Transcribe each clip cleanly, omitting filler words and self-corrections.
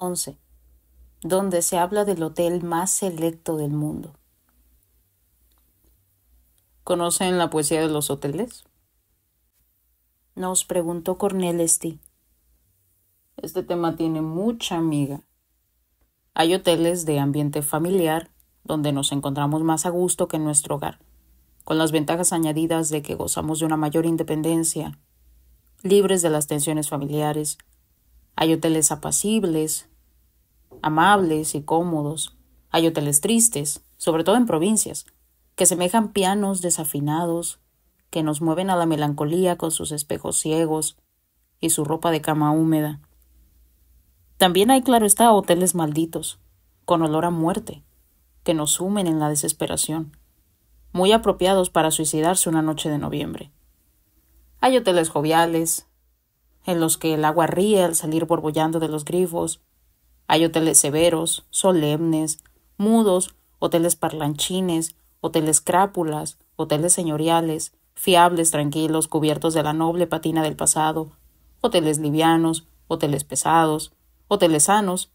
11, donde se habla del hotel más selecto del mundo. ¿Conocen la poesía de los hoteles? Nos preguntó Cornel St. Este tema tiene mucha miga. Hay hoteles de ambiente familiar donde nos encontramos más a gusto que en nuestro hogar, con las ventajas añadidas de que gozamos de una mayor independencia, libres de las tensiones familiares. Hay hoteles apacibles, amables y cómodos. Hay hoteles tristes, sobre todo en provincias, que semejan pianos desafinados, que nos mueven a la melancolía con sus espejos ciegos y su ropa de cama húmeda. También hay, claro está, hoteles malditos, con olor a muerte, que nos sumen en la desesperación, muy apropiados para suicidarse una noche de noviembre. Hay hoteles joviales, en los que el agua ríe al salir borbollando de los grifos. Hay hoteles severos, solemnes, mudos, hoteles parlanchines, hoteles crápulas, hoteles señoriales, fiables, tranquilos, cubiertos de la noble patina del pasado, hoteles livianos, hoteles pesados, hoteles sanos,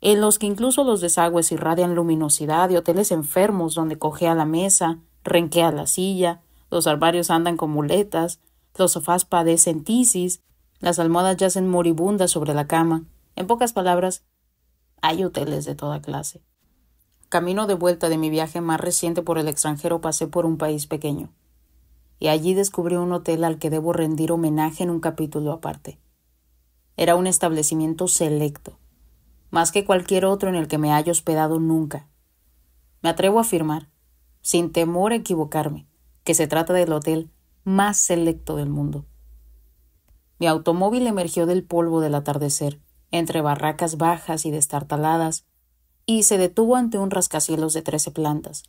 en los que incluso los desagües irradian luminosidad, y hoteles enfermos donde cojea la mesa, renquea la silla, los armarios andan con muletas, los sofás padecen tisis, las almohadas yacen moribundas sobre la cama. En pocas palabras, hay hoteles de toda clase. Camino de vuelta de mi viaje más reciente por el extranjero pasé por un país pequeño, y allí descubrí un hotel al que debo rendir homenaje en un capítulo aparte. Era un establecimiento selecto, más que cualquier otro en el que me haya hospedado nunca. Me atrevo a afirmar, sin temor a equivocarme, que se trata del hotel más selecto del mundo. Mi automóvil emergió del polvo del atardecer, entre barracas bajas y destartaladas, y se detuvo ante un rascacielos de 13 plantas,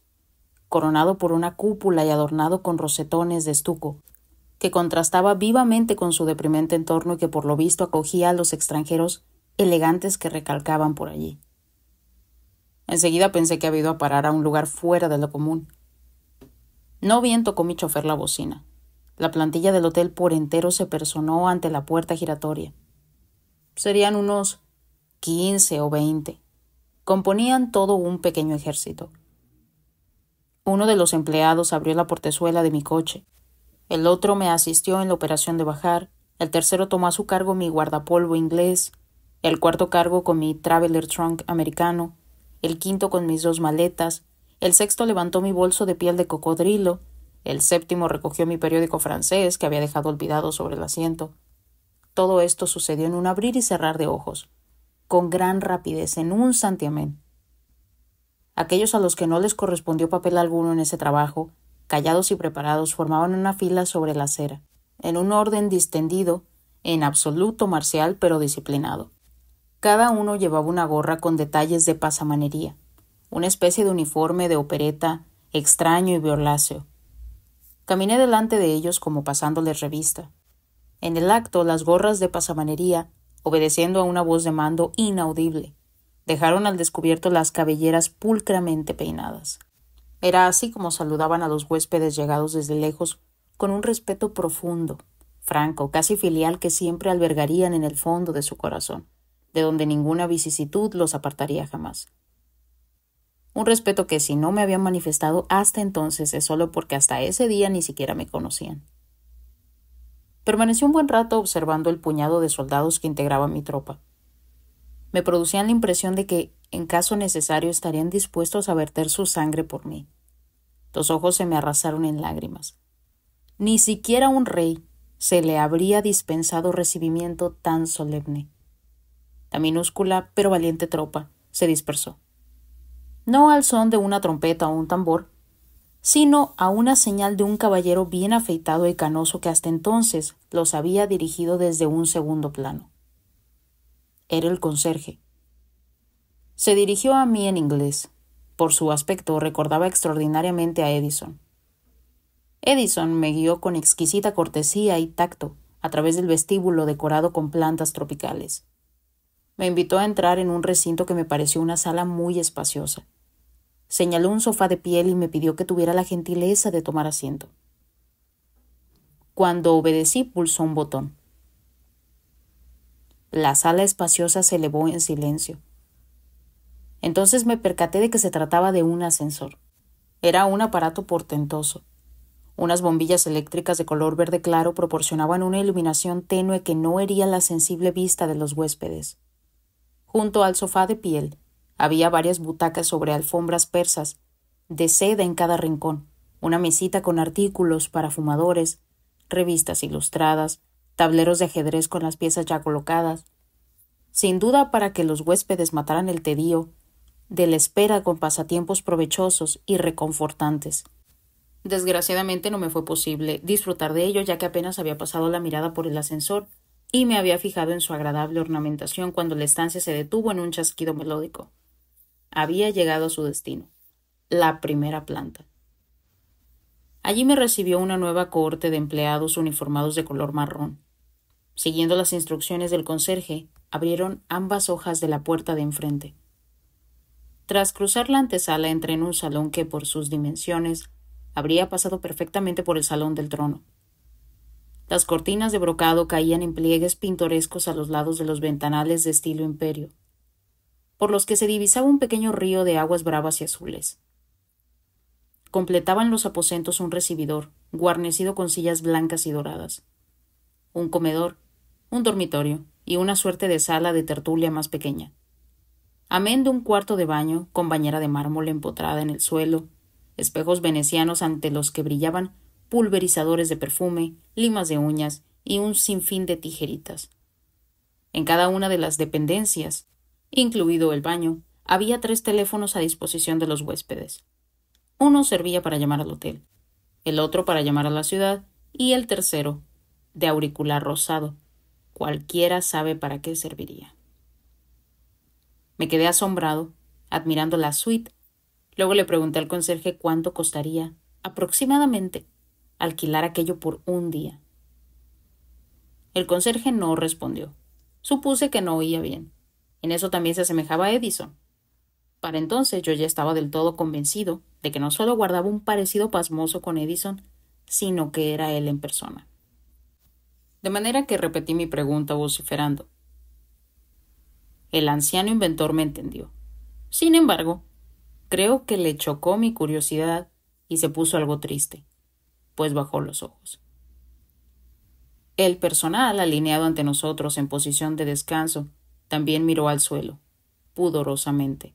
coronado por una cúpula y adornado con rosetones de estuco, que contrastaba vivamente con su deprimente entorno y que por lo visto acogía a los extranjeros elegantes que recalcaban por allí. Enseguida pensé que había ido a parar a un lugar fuera de lo común. No bien tocó mi chofer la bocina. La plantilla del hotel por entero se personó ante la puerta giratoria. Serían unos 15 o 20. Componían todo un pequeño ejército. Uno de los empleados abrió la portezuela de mi coche. El otro me asistió en la operación de bajar. El tercero tomó a su cargo mi guardapolvo inglés. El cuarto cargo con mi traveler trunk americano. El quinto con mis 2 maletas. El sexto levantó mi bolso de piel de cocodrilo. El séptimo recogió mi periódico francés que había dejado olvidado sobre el asiento. Todo esto sucedió en un abrir y cerrar de ojos, con gran rapidez, en un santiamén. Aquellos a los que no les correspondió papel alguno en ese trabajo, callados y preparados, formaban una fila sobre la acera, en un orden distendido, en absoluto marcial pero disciplinado. Cada uno llevaba una gorra con detalles de pasamanería, una especie de uniforme de opereta extraño y violáceo. Caminé delante de ellos como pasándoles revista. En el acto, las gorras de pasamanería, obedeciendo a una voz de mando inaudible, dejaron al descubierto las cabelleras pulcramente peinadas. Era así como saludaban a los huéspedes llegados desde lejos, con un respeto profundo, franco, casi filial, que siempre albergarían en el fondo de su corazón, de donde ninguna vicisitud los apartaría jamás. Un respeto que, si no me habían manifestado hasta entonces, es solo porque hasta ese día ni siquiera me conocían. Permanecí un buen rato observando el puñado de soldados que integraban mi tropa. Me producían la impresión de que, en caso necesario, estarían dispuestos a verter su sangre por mí. Los ojos se me arrasaron en lágrimas. Ni siquiera a un rey se le habría dispensado recibimiento tan solemne. La minúscula pero valiente tropa se dispersó. No al son de una trompeta o un tambor, sino a una señal de un caballero bien afeitado y canoso que hasta entonces los había dirigido desde un segundo plano. Era el conserje. Se dirigió a mí en inglés. Por su aspecto recordaba extraordinariamente a Edison. Edison me guió con exquisita cortesía y tacto a través del vestíbulo decorado con plantas tropicales. Me invitó a entrar en un recinto que me pareció una sala muy espaciosa. Señaló un sofá de piel y me pidió que tuviera la gentileza de tomar asiento. Cuando obedecí, pulsó un botón. La sala espaciosa se elevó en silencio. Entonces me percaté de que se trataba de un ascensor. Era un aparato portentoso. Unas bombillas eléctricas de color verde claro proporcionaban una iluminación tenue que no hería la sensible vista de los huéspedes. Junto al sofá de piel había varias butacas sobre alfombras persas, de seda en cada rincón, una mesita con artículos para fumadores, revistas ilustradas, tableros de ajedrez con las piezas ya colocadas, sin duda para que los huéspedes mataran el tedio de la espera con pasatiempos provechosos y reconfortantes. Desgraciadamente no me fue posible disfrutar de ello, ya que apenas había pasado la mirada por el ascensor y me había fijado en su agradable ornamentación cuando la estancia se detuvo en un chasquido melódico. Había llegado a su destino, la primera planta. Allí me recibió una nueva cohorte de empleados uniformados de color marrón. Siguiendo las instrucciones del conserje, abrieron ambas hojas de la puerta de enfrente. Tras cruzar la antesala entré en un salón que, por sus dimensiones, habría pasado perfectamente por el salón del trono. Las cortinas de brocado caían en pliegues pintorescos a los lados de los ventanales de estilo imperio, por los que se divisaba un pequeño río de aguas bravas y azules. Completaban los aposentos un recibidor, guarnecido con sillas blancas y doradas, un comedor, un dormitorio y una suerte de sala de tertulia más pequeña. Amén de un cuarto de baño con bañera de mármol empotrada en el suelo, espejos venecianos ante los que brillaban pulverizadores de perfume, limas de uñas y un sinfín de tijeritas. En cada una de las dependencias, incluido el baño, había 3 teléfonos a disposición de los huéspedes. Uno servía para llamar al hotel, el otro para llamar a la ciudad y el tercero, de auricular rosado. Cualquiera sabe para qué serviría. Me quedé asombrado, admirando la suite. Luego le pregunté al conserje cuánto costaría, aproximadamente, alquilar aquello por un día. El conserje no respondió. Supuse que no oía bien. En eso también se asemejaba a Edison. Para entonces yo ya estaba del todo convencido de que no solo guardaba un parecido pasmoso con Edison, sino que era él en persona. De manera que repetí mi pregunta vociferando. El anciano inventor me entendió. Sin embargo, creo que le chocó mi curiosidad y se puso algo triste, pues bajó los ojos. El personal, alineado ante nosotros en posición de descanso, también miró al suelo, pudorosamente.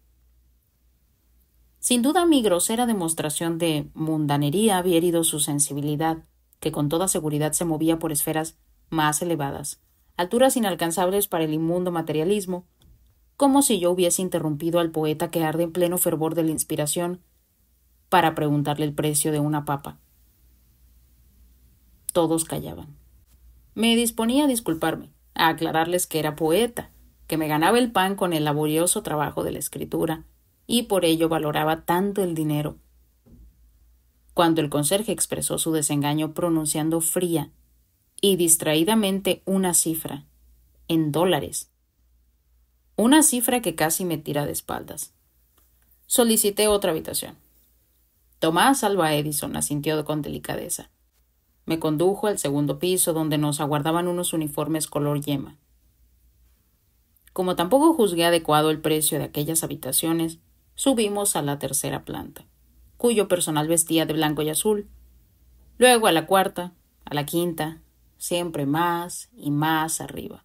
Sin duda mi grosera demostración de mundanería había herido su sensibilidad, que con toda seguridad se movía por esferas más elevadas, alturas inalcanzables para el inmundo materialismo, como si yo hubiese interrumpido al poeta que arde en pleno fervor de la inspiración para preguntarle el precio de una papa. Todos callaban. Me disponía a disculparme, a aclararles que era poeta, que me ganaba el pan con el laborioso trabajo de la escritura, y por ello valoraba tanto el dinero. Cuando el conserje expresó su desengaño pronunciando fría y distraídamente una cifra, en $, una cifra que casi me tira de espaldas. Solicité otra habitación. Tomás Alva Edison asintió con delicadeza. Me condujo al segundo piso, donde nos aguardaban unos uniformes color yema. Como tampoco juzgué adecuado el precio de aquellas habitaciones, subimos a la tercera planta, cuyo personal vestía de blanco y azul, luego a la cuarta, a la quinta, siempre más y más arriba.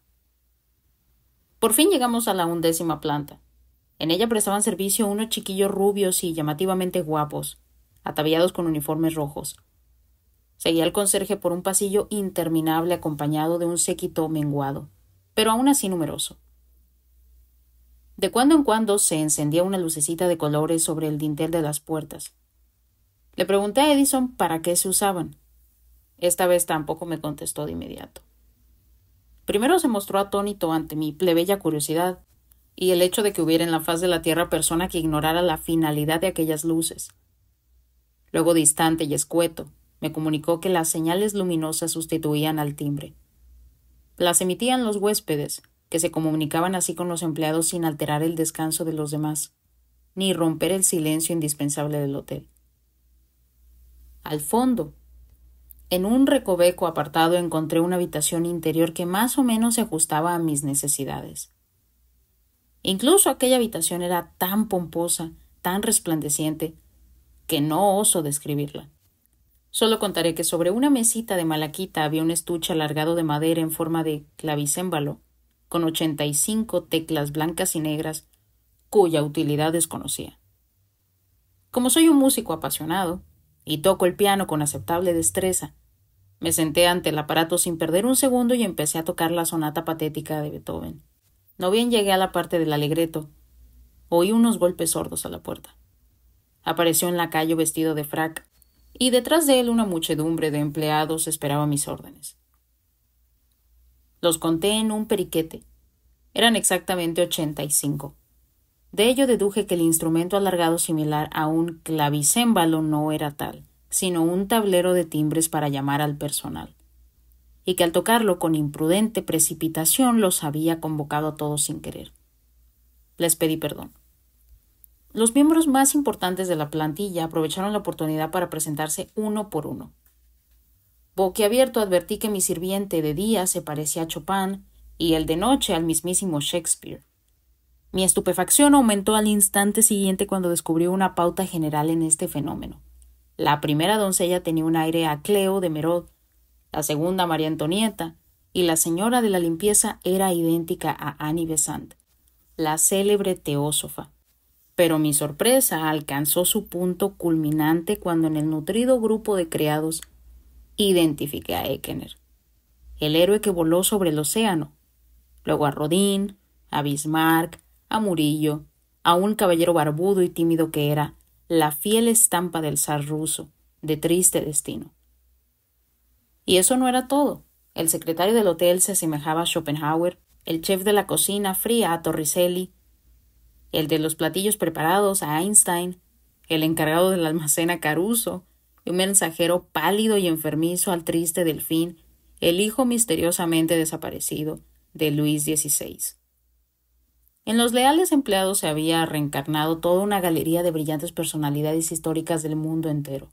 Por fin llegamos a la 11ª planta. En ella prestaban servicio unos chiquillos rubios y llamativamente guapos, ataviados con uniformes rojos. Seguía el conserje por un pasillo interminable acompañado de un séquito menguado, pero aún así numeroso. De cuando en cuando se encendía una lucecita de colores sobre el dintel de las puertas. Le pregunté a Edison para qué se usaban. Esta vez tampoco me contestó de inmediato. Primero se mostró atónito ante mi plebeya curiosidad y el hecho de que hubiera en la faz de la tierra persona que ignorara la finalidad de aquellas luces. Luego, distante y escueto, me comunicó que las señales luminosas sustituían al timbre. Las emitían los huéspedes, que se comunicaban así con los empleados sin alterar el descanso de los demás, ni romper el silencio indispensable del hotel. Al fondo, En un recoveco apartado encontré una habitación interior que más o menos se ajustaba a mis necesidades. Incluso aquella habitación era tan pomposa, tan resplandeciente, que no oso describirla. Solo contaré que sobre una mesita de malaquita había un estuche alargado de madera en forma de clavicémbalo, con 85 teclas blancas y negras, cuya utilidad desconocía. Como soy un músico apasionado, y toco el piano con aceptable destreza, me senté ante el aparato sin perder un segundo y empecé a tocar la sonata patética de Beethoven. No bien llegué a la parte del alegreto, oí unos golpes sordos a la puerta. Apareció un lacayo vestido de frac, y detrás de él una muchedumbre de empleados esperaba mis órdenes. Los conté en un periquete. Eran exactamente 85. De ello deduje que el instrumento alargado similar a un clavicémbalo no era tal, sino un tablero de timbres para llamar al personal, y que al tocarlo con imprudente precipitación los había convocado a todos sin querer. Les pedí perdón. Los miembros más importantes de la plantilla aprovecharon la oportunidad para presentarse uno por uno. Boquiabierto advertí que mi sirviente de día se parecía a Chopin y el de noche al mismísimo Shakespeare. Mi estupefacción aumentó al instante siguiente cuando descubrí una pauta general en este fenómeno. La primera doncella tenía un aire a Cleo de Merode, la segunda María Antonieta, y la señora de la limpieza era idéntica a Annie Besant, la célebre teósofa. Pero mi sorpresa alcanzó su punto culminante cuando en el nutrido grupo de criados identifiqué a Eckener, el héroe que voló sobre el océano, luego a Rodin, a Bismarck, a Murillo, a un caballero barbudo y tímido que era la fiel estampa del zar ruso, de triste destino. Y eso no era todo. El secretario del hotel se asemejaba a Schopenhauer, el chef de la cocina fría a Torricelli, el de los platillos preparados a Einstein, el encargado del almacén a Caruso, y un mensajero pálido y enfermizo al triste Delfín, el hijo misteriosamente desaparecido de Luis XVI. En los leales empleados se había reencarnado toda una galería de brillantes personalidades históricas del mundo entero.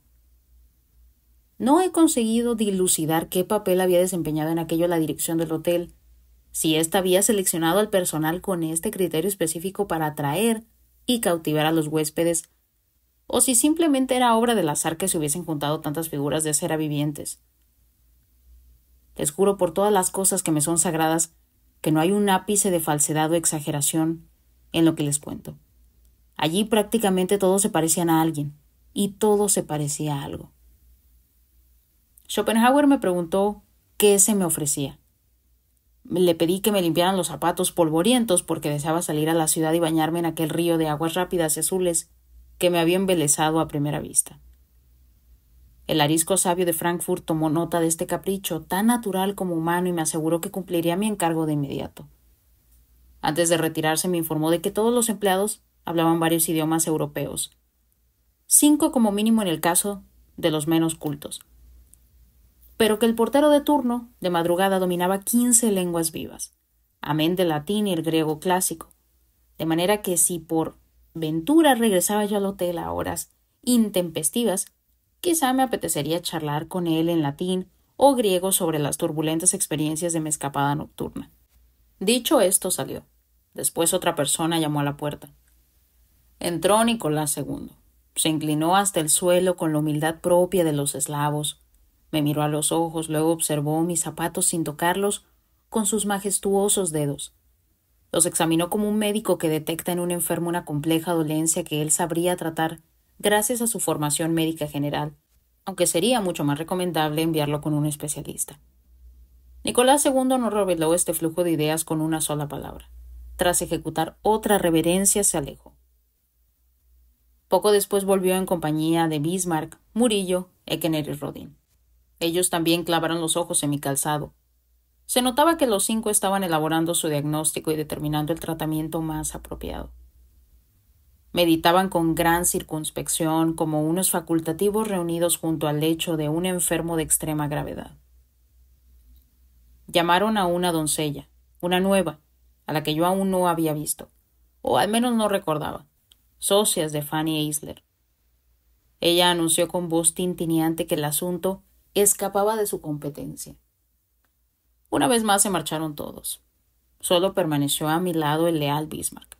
No he conseguido dilucidar qué papel había desempeñado en aquello la dirección del hotel, si ésta había seleccionado al personal con este criterio específico para atraer y cautivar a los huéspedes, o si simplemente era obra del azar que se hubiesen juntado tantas figuras de cera vivientes. Les juro por todas las cosas que me son sagradas que no hay un ápice de falsedad o exageración en lo que les cuento. Allí prácticamente todos se parecían a alguien, y todo se parecía a algo. Schopenhauer me preguntó qué se me ofrecía. Le pedí que me limpiaran los zapatos polvorientos porque deseaba salir a la ciudad y bañarme en aquel río de aguas rápidas y azules que me había embelesado a primera vista. El arisco sabio de Frankfurt tomó nota de este capricho tan natural como humano y me aseguró que cumpliría mi encargo de inmediato. Antes de retirarse me informó de que todos los empleados hablaban varios idiomas europeos, 5 como mínimo en el caso de los menos cultos, pero que el portero de turno de madrugada dominaba 15 lenguas vivas, amén del latín y el griego clásico, de manera que si por ventura regresaba yo al hotel a horas intempestivas, quizá me apetecería charlar con él en latín o griego sobre las turbulentas experiencias de mi escapada nocturna. Dicho esto, salió. Después otra persona llamó a la puerta. Entró Nicolás II. Se inclinó hasta el suelo con la humildad propia de los eslavos. Me miró a los ojos, luego observó mis zapatos sin tocarlos con sus majestuosos dedos. Los examinó como un médico que detecta en un enfermo una compleja dolencia que él sabría tratar gracias a su formación médica general, aunque sería mucho más recomendable enviarlo con un especialista. Nicolás II no reveló este flujo de ideas con una sola palabra. Tras ejecutar otra reverencia, se alejó. Poco después volvió en compañía de Bismarck, Murillo, Eckener y Rodin. Ellos también clavaron los ojos en mi calzado. Se notaba que los 5 estaban elaborando su diagnóstico y determinando el tratamiento más apropiado. Meditaban con gran circunspección como unos facultativos reunidos junto al lecho de un enfermo de extrema gravedad. Llamaron a una doncella, una nueva, a la que yo aún no había visto, o al menos no recordaba, socias de Fanny Eisler. Ella anunció con voz tintineante que el asunto escapaba de su competencia. Una vez más se marcharon todos. Solo permaneció a mi lado el leal Bismarck.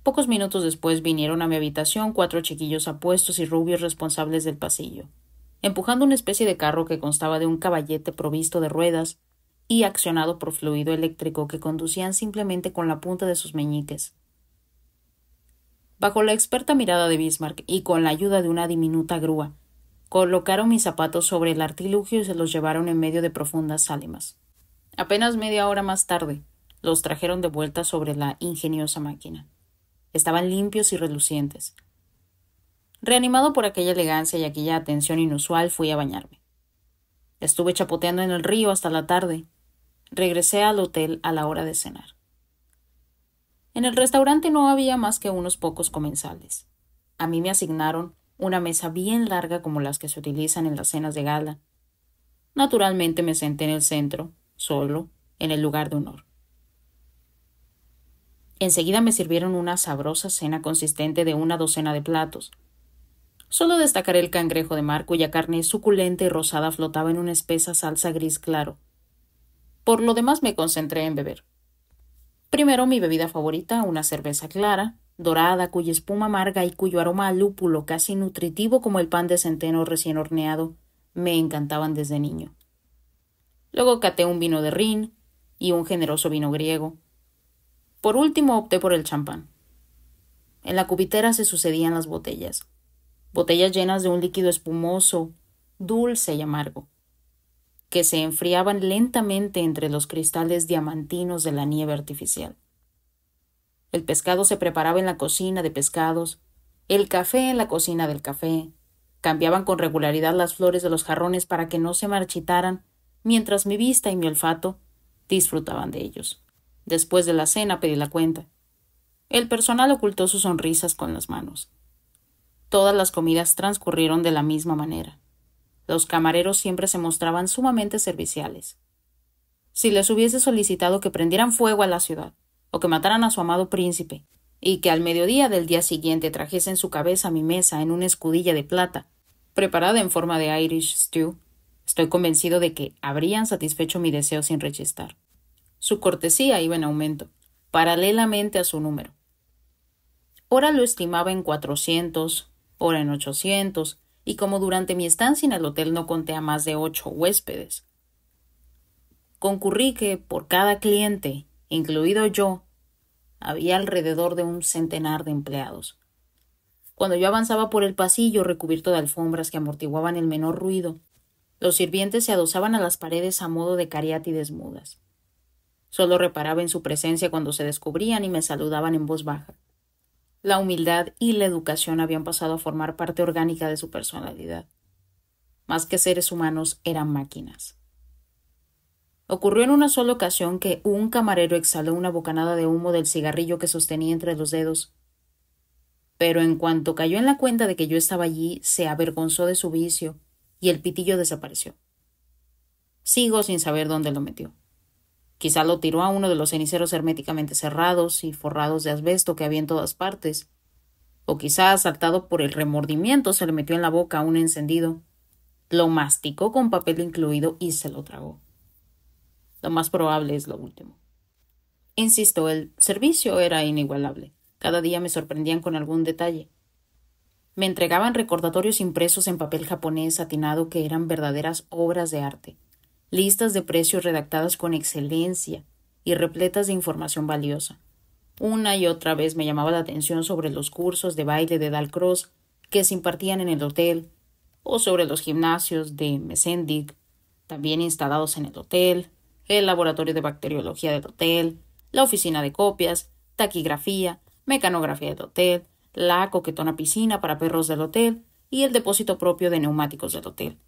Pocos minutos después vinieron a mi habitación 4 chiquillos apuestos y rubios responsables del pasillo, empujando una especie de carro que constaba de un caballete provisto de ruedas y accionado por fluido eléctrico que conducían simplemente con la punta de sus meñiques. Bajo la experta mirada de Bismarck y con la ayuda de una diminuta grúa, colocaron mis zapatos sobre el artilugio y se los llevaron en medio de profundas sálimas. Apenas media hora más tarde, los trajeron de vuelta sobre la ingeniosa máquina. Estaban limpios y relucientes. Reanimado por aquella elegancia y aquella atención inusual, fui a bañarme. Estuve chapoteando en el río hasta la tarde. Regresé al hotel a la hora de cenar. En el restaurante no había más que unos pocos comensales. A mí me asignaron una mesa bien larga como las que se utilizan en las cenas de gala. Naturalmente me senté en el centro, solo, en el lugar de honor. Enseguida me sirvieron una sabrosa cena consistente de una docena de platos. Solo destacaré el cangrejo de mar, cuya carne suculenta y rosada flotaba en una espesa salsa gris claro. Por lo demás me concentré en beber. Primero mi bebida favorita, una cerveza clara, dorada, cuya espuma amarga y cuyo aroma a lúpulo casi nutritivo como el pan de centeno recién horneado, me encantaban desde niño. Luego caté un vino de Rin y un generoso vino griego. Por último opté por el champán. En la cubitera se sucedían las botellas llenas de un líquido espumoso, dulce y amargo, que se enfriaban lentamente entre los cristales diamantinos de la nieve artificial. El pescado se preparaba en la cocina de pescados, el café en la cocina del café. Cambiaban con regularidad las flores de los jarrones para que no se marchitaran, mientras mi vista y mi olfato disfrutaban de ellos. Después de la cena pedí la cuenta. El personal ocultó sus sonrisas con las manos. Todas las comidas transcurrieron de la misma manera. Los camareros siempre se mostraban sumamente serviciales. Si les hubiese solicitado que prendieran fuego a la ciudad, o que mataran a su amado príncipe, y que al mediodía del día siguiente trajesen su cabeza a mi mesa en una escudilla de plata, preparada en forma de Irish stew, estoy convencido de que habrían satisfecho mi deseo sin rechistar. Su cortesía iba en aumento, paralelamente a su número. Ora lo estimaba en 400, ora en 800, y como durante mi estancia en el hotel no conté a más de 8 huéspedes, concurrí que por cada cliente, incluido yo, había alrededor de un centenar de empleados. Cuando yo avanzaba por el pasillo recubierto de alfombras que amortiguaban el menor ruido, los sirvientes se adosaban a las paredes a modo de cariátides mudas. Solo reparaba en su presencia cuando se descubrían y me saludaban en voz baja. La humildad y la educación habían pasado a formar parte orgánica de su personalidad. Más que seres humanos, eran máquinas. Ocurrió en una sola ocasión que un camarero exhaló una bocanada de humo del cigarrillo que sostenía entre los dedos. Pero en cuanto cayó en la cuenta de que yo estaba allí, se avergonzó de su vicio y el pitillo desapareció. Sigo sin saber dónde lo metió. Quizá lo tiró a uno de los ceniceros herméticamente cerrados y forrados de asbesto que había en todas partes. O quizá, asaltado por el remordimiento, se le metió en la boca un encendido, lo masticó con papel incluido y se lo tragó. Lo más probable es lo último. Insisto, el servicio era inigualable. Cada día me sorprendían con algún detalle. Me entregaban recordatorios impresos en papel japonés satinado que eran verdaderas obras de arte. Listas de precios redactadas con excelencia y repletas de información valiosa. Una y otra vez me llamaba la atención sobre los cursos de baile de Dalcroze que se impartían en el hotel, o sobre los gimnasios de Mesendig, también instalados en el hotel, el laboratorio de bacteriología del hotel, la oficina de copias, taquigrafía, mecanografía del hotel, la coquetona piscina para perros del hotel y el depósito propio de neumáticos del hotel,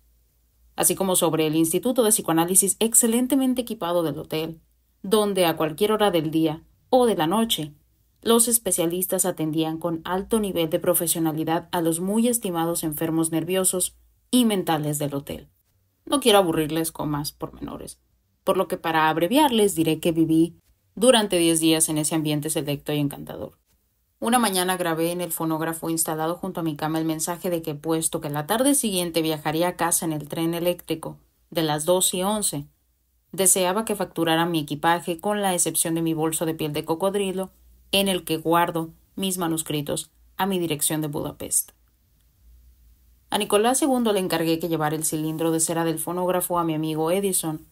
así como sobre el Instituto de Psicoanálisis excelentemente equipado del hotel, donde a cualquier hora del día o de la noche los especialistas atendían con alto nivel de profesionalidad a los muy estimados enfermos nerviosos y mentales del hotel. No quiero aburrirles con más pormenores, por lo que para abreviarles diré que viví durante 10 días en ese ambiente selecto y encantador. Una mañana grabé en el fonógrafo instalado junto a mi cama el mensaje de que, puesto que la tarde siguiente viajaría a casa en el tren eléctrico de las 2:11, deseaba que facturara mi equipaje con la excepción de mi bolso de piel de cocodrilo, en el que guardo mis manuscritos a mi dirección de Budapest. A Nicolás II le encargué que llevara el cilindro de cera del fonógrafo a mi amigo Edison.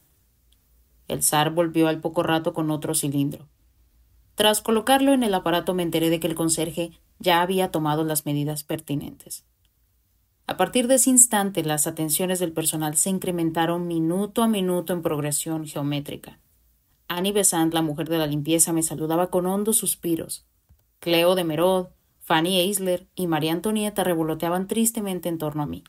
El zar volvió al poco rato con otro cilindro. Tras colocarlo en el aparato me enteré de que el conserje ya había tomado las medidas pertinentes. A partir de ese instante, las atenciones del personal se incrementaron minuto a minuto en progresión geométrica. Annie Besant, la mujer de la limpieza, me saludaba con hondos suspiros. Cleo de Merod, Fanny Eisler y María Antonieta revoloteaban tristemente en torno a mí,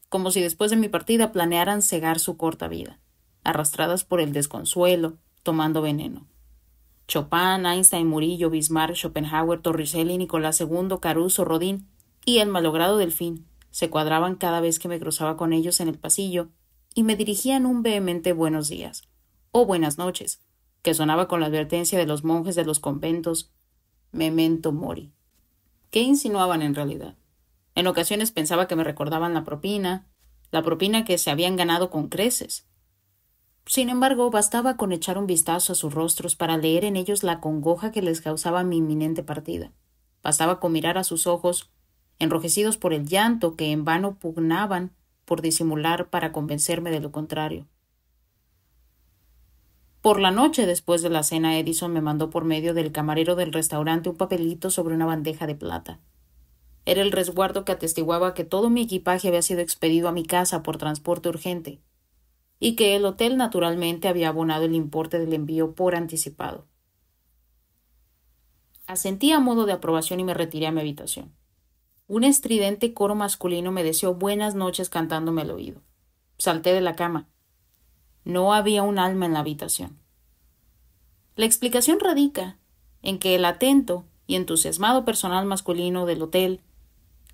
como si después de mi partida planearan cegar su corta vida, arrastradas por el desconsuelo, tomando veneno. Chopin, Einstein, Murillo, Bismarck, Schopenhauer, Torricelli, Nicolás II, Caruso, Rodin y el malogrado Delfín se cuadraban cada vez que me cruzaba con ellos en el pasillo y me dirigían un vehemente buenos días o buenas noches, que sonaba con la advertencia de los monjes de los conventos memento mori. ¿Qué insinuaban en realidad? En ocasiones pensaba que me recordaban la propina que se habían ganado con creces. Sin embargo, bastaba con echar un vistazo a sus rostros para leer en ellos la congoja que les causaba mi inminente partida. Bastaba con mirar a sus ojos, enrojecidos por el llanto que en vano pugnaban por disimular para convencerme de lo contrario. Por la noche, después de la cena, Edison me mandó por medio del camarero del restaurante un papelito sobre una bandeja de plata. Era el resguardo que atestiguaba que todo mi equipaje había sido expedido a mi casa por transporte urgente, y que el hotel naturalmente había abonado el importe del envío por anticipado. Asentí a modo de aprobación y me retiré a mi habitación. Un estridente coro masculino me deseó buenas noches cantándome al oído. Salté de la cama. No había un alma en la habitación. La explicación radica en que el atento y entusiasmado personal masculino del hotel,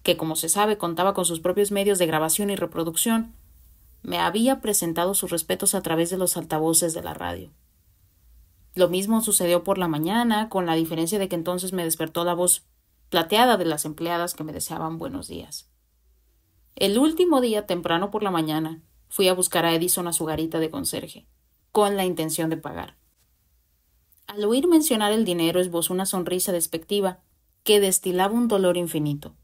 que como se sabe contaba con sus propios medios de grabación y reproducción, me había presentado sus respetos a través de los altavoces de la radio. Lo mismo sucedió por la mañana, con la diferencia de que entonces me despertó la voz plateada de las empleadas que me deseaban buenos días. El último día, temprano por la mañana, fui a buscar a Edison a su garita de conserje, con la intención de pagar. Al oír mencionar el dinero, esbozó una sonrisa despectiva que destilaba un dolor infinito.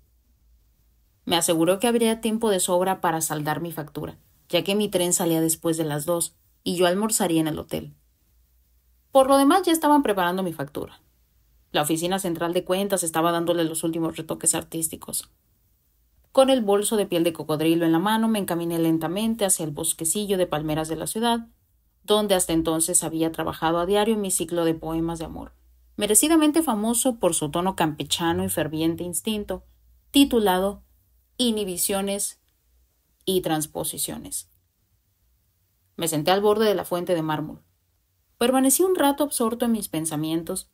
Me aseguró que habría tiempo de sobra para saldar mi factura, ya que mi tren salía después de las 2 y yo almorzaría en el hotel. Por lo demás, ya estaban preparando mi factura. La oficina central de cuentas estaba dándole los últimos retoques artísticos. Con el bolso de piel de cocodrilo en la mano, me encaminé lentamente hacia el bosquecillo de palmeras de la ciudad, donde hasta entonces había trabajado a diario en mi ciclo de poemas de amor, merecidamente famoso por su tono campechano y ferviente instinto, titulado Inhibiciones y transposiciones. Me senté al borde de la fuente de mármol. Permanecí un rato absorto en mis pensamientos.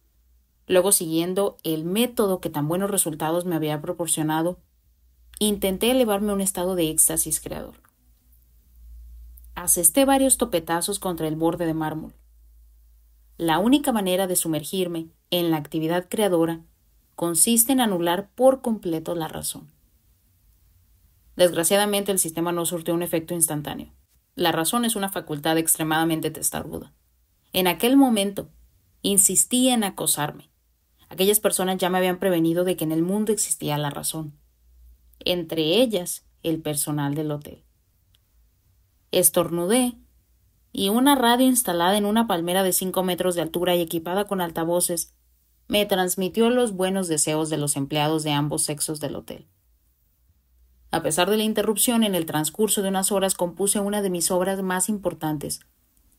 Luego, siguiendo el método que tan buenos resultados me había proporcionado, intenté elevarme a un estado de éxtasis creador. Asesté varios topetazos contra el borde de mármol. La única manera de sumergirme en la actividad creadora consiste en anular por completo la razón. Desgraciadamente, el sistema no surtió un efecto instantáneo. La razón es una facultad extremadamente testaruda. En aquel momento, insistía en acosarme. Aquellas personas ya me habían prevenido de que en el mundo existía la razón. Entre ellas, el personal del hotel. Estornudé, y una radio instalada en una palmera de 5 metros de altura y equipada con altavoces me transmitió los buenos deseos de los empleados de ambos sexos del hotel. A pesar de la interrupción, en el transcurso de unas horas compuse una de mis obras más importantes,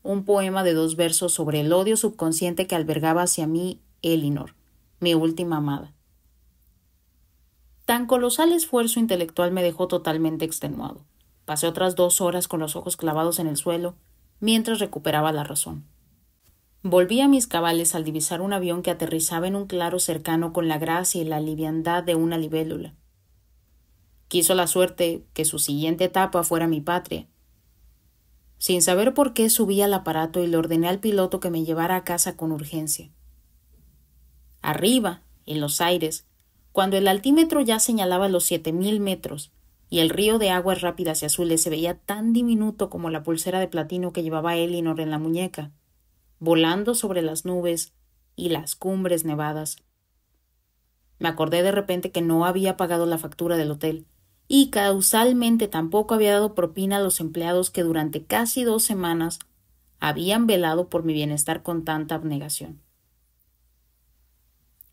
un poema de 2 versos sobre el odio subconsciente que albergaba hacia mí Elinor, mi última amada. Tan colosal esfuerzo intelectual me dejó totalmente extenuado. Pasé otras 2 horas con los ojos clavados en el suelo, mientras recuperaba la razón. Volví a mis cabales al divisar un avión que aterrizaba en un claro cercano con la gracia y la liviandad de una libélula. Quiso la suerte que su siguiente etapa fuera mi patria. Sin saber por qué, subí al aparato y le ordené al piloto que me llevara a casa con urgencia. Arriba, en los aires, Cuando el altímetro ya señalaba los 7,000 metros y el río de aguas rápidas y azules se veía tan diminuto como la pulsera de platino que llevaba Elinor en la muñeca, volando sobre las nubes y las cumbres nevadas, me acordé de repente que no había pagado la factura del hotel y causalmente tampoco había dado propina a los empleados que durante casi 2 semanas habían velado por mi bienestar con tanta abnegación.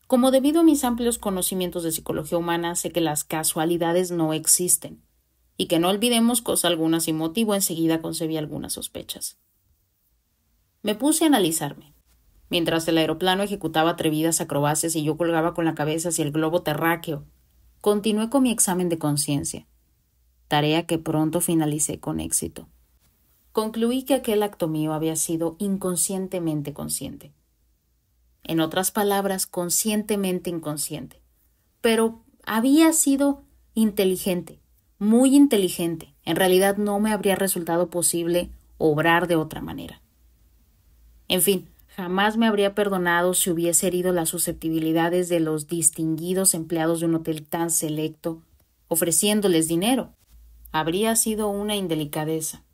Como debido a mis amplios conocimientos de psicología humana, sé que las casualidades no existen y que no olvidemos cosa alguna sin motivo, enseguida concebí algunas sospechas. Me puse a analizarme. Mientras el aeroplano ejecutaba atrevidas acrobacias y yo colgaba con la cabeza hacia el globo terráqueo, continué con mi examen de conciencia, tarea que pronto finalicé con éxito. Concluí que aquel acto mío había sido inconscientemente consciente. En otras palabras, conscientemente inconsciente. Pero había sido inteligente, muy inteligente. En realidad no me habría resultado posible obrar de otra manera. En fin, jamás me habría perdonado si hubiese herido las susceptibilidades de los distinguidos empleados de un hotel tan selecto, ofreciéndoles dinero. Habría sido una indelicadeza,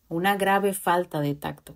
una grave falta de tacto.